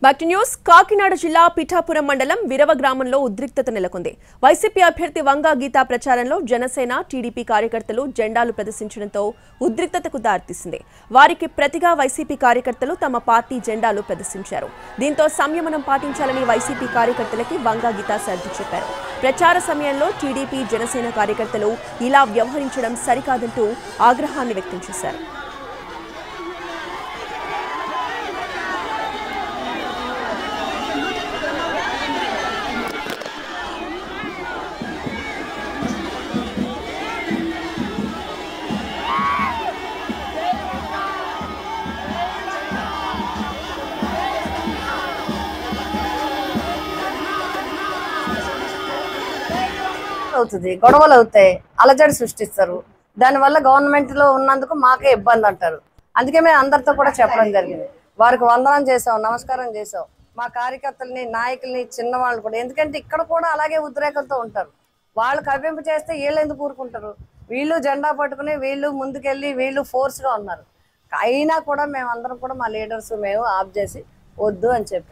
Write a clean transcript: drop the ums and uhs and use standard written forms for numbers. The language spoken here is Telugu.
Back to news. కాకినాడ జిల్లా పిఠాపురం మండలం విరవ గ్రామంలో ఉద్రిక్తత నెలకొంది. వైసీపీ అభ్యర్థి వంగా గీతా ప్రచారంలో జనసేన, టీడీపీ కార్యకర్తలు జెండాలు ప్రదర్శించడంతో ఉద్రిక్తతకు దారితీసింది. వారికి ప్రతిగా వైసీపీ కార్యకర్తలు తమ పార్టీ జెండాలు ప్రదర్శించారు. దీంతో సంయమనం పాటించాలని వైసీపీ కార్యకర్తలకి వంగా గీతా సర్ది చెప్పారు. ప్రచార సమయంలో టీడీపీ, జనసేన కార్యకర్తలు ఇలా వ్యవహరించడం సరికాదంటూ ఆగ్రహాన్ని వ్యక్తం చేశారు. అవుతుంది, గొడవలు అవుతాయి, అలజడి సృష్టిస్తారు. దానివల్ల గవర్నమెంట్ లో ఉన్నందుకు మాకే ఇబ్బంది అంటారు. అందుకే మేము అందరితో కూడా చెప్పడం జరిగింది. వారికి వందనం చేసాం, నమస్కారం చేసాం. మా కార్యకర్తలని, నాయకుల్ని, చిన్నవాళ్ళు కూడా, ఎందుకంటే ఇక్కడ కూడా అలాగే ఉద్రేకంతో ఉంటారు. వాళ్ళు కవ్వింపు చేస్తే వీళ్ళు ఎందుకు ఊరుకుంటారు? వీళ్ళు జెండా పట్టుకుని వీళ్ళు ముందుకెళ్ళి వీళ్ళు ఫోర్స్ గా ఉన్నారు. అయినా కూడా మేమందరం కూడా మా లీడర్స్ మేము ఆఫ్ చేసి వద్దు అని చెప్పి